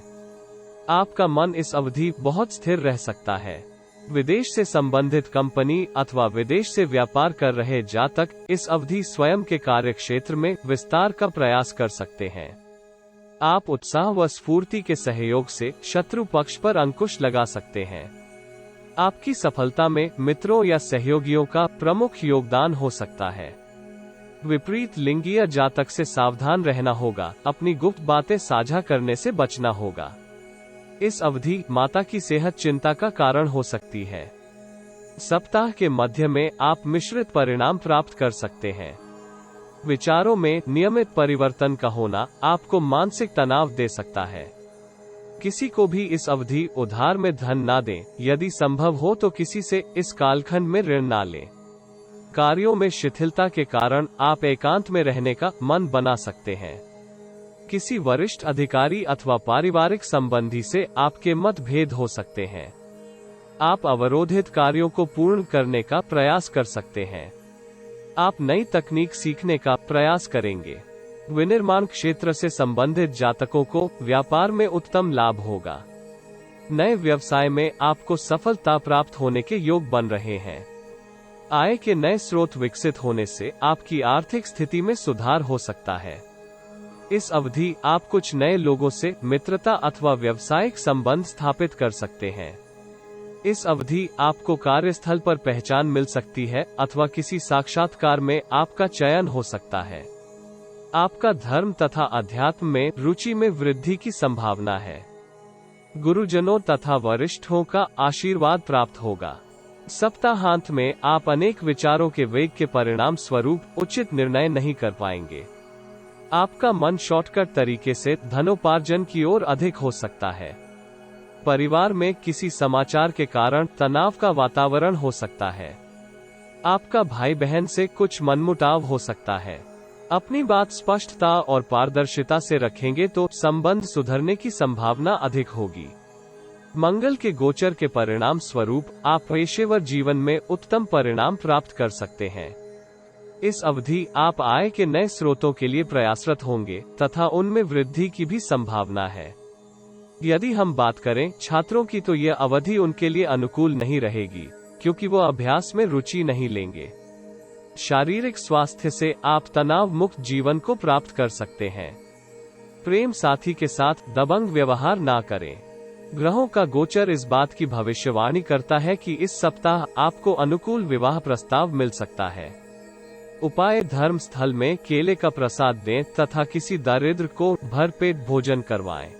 आपका मन इस अवधि बहुत स्थिर रह सकता है। विदेश से संबंधित कंपनी अथवा विदेश से व्यापार कर रहे जातक इस अवधि स्वयं के कार्य क्षेत्र में विस्तार का प्रयास कर सकते हैं। आप उत्साह व स्फूर्ति के सहयोग से शत्रु पक्ष पर अंकुश लगा सकते हैं। आपकी सफलता में मित्रों या सहयोगियों का प्रमुख योगदान हो सकता है। विपरीत लिंगीय जातक से सावधान रहना होगा। अपनी गुप्त बातें साझा करने से बचना होगा। इस अवधि माता की सेहत चिंता का कारण हो सकती है। सप्ताह के मध्य में आप मिश्रित परिणाम प्राप्त कर सकते हैं। विचारों में नियमित परिवर्तन का होना आपको मानसिक तनाव दे सकता है। किसी को भी इस अवधि उधार में धन ना दें। यदि संभव हो तो किसी से इस कालखंड में ऋण ना लें। कार्यों में शिथिलता के कारण आप एकांत में रहने का मन बना सकते हैं। किसी वरिष्ठ अधिकारी अथवा पारिवारिक संबंधी से आपके मतभेद हो सकते हैं। आप अवरोधित कार्यों को पूर्ण करने का प्रयास कर सकते हैं। आप नई तकनीक सीखने का प्रयास करेंगे। विनिर्माण क्षेत्र से संबंधित जातकों को व्यापार में उत्तम लाभ होगा। नए व्यवसाय में आपको सफलता प्राप्त होने के योग बन रहे हैं। आय के नए स्रोत विकसित होने से आपकी आर्थिक स्थिति में सुधार हो सकता है। इस अवधि आप कुछ नए लोगों से मित्रता अथवा व्यावसायिक संबंध स्थापित कर सकते हैं। इस अवधि आपको कार्यस्थल पर पहचान मिल सकती है अथवा किसी साक्षात्कार में आपका चयन हो सकता है। आपका धर्म तथा अध्यात्म में रुचि में वृद्धि की संभावना है। गुरुजनों तथा वरिष्ठों का आशीर्वाद प्राप्त होगा। सप्ताहांत में आप अनेक विचारों के वेग के परिणाम स्वरूप उचित निर्णय नहीं कर पाएंगे। आपका मन शॉर्टकट तरीके से धनोपार्जन की ओर अधिक हो सकता है। परिवार में किसी समाचार के कारण तनाव का वातावरण हो सकता है। आपका भाई बहन से कुछ मनमुटाव हो सकता है। अपनी बात स्पष्टता और पारदर्शिता से रखेंगे तो संबंध सुधरने की संभावना अधिक होगी। मंगल के गोचर के परिणाम स्वरूप आप पेशेवर जीवन में उत्तम परिणाम प्राप्त कर सकते हैं। इस अवधि आप आय के नए स्रोतों के लिए प्रयासरत होंगे तथा उनमें वृद्धि की भी संभावना है। यदि हम बात करें छात्रों की तो यह अवधि उनके लिए अनुकूल नहीं रहेगी, क्योंकि वो अभ्यास में रुचि नहीं लेंगे। शारीरिक स्वास्थ्य से आप तनाव मुक्त जीवन को प्राप्त कर सकते हैं। प्रेम साथी के साथ दबंग व्यवहार ना करें। ग्रहों का गोचर इस बात की भविष्यवाणी करता है कि इस सप्ताह आपको अनुकूल विवाह प्रस्ताव मिल सकता है। उपाय धर्म स्थल में केले का प्रसाद दें तथा किसी दरिद्र को भरपेट भोजन करवाएं।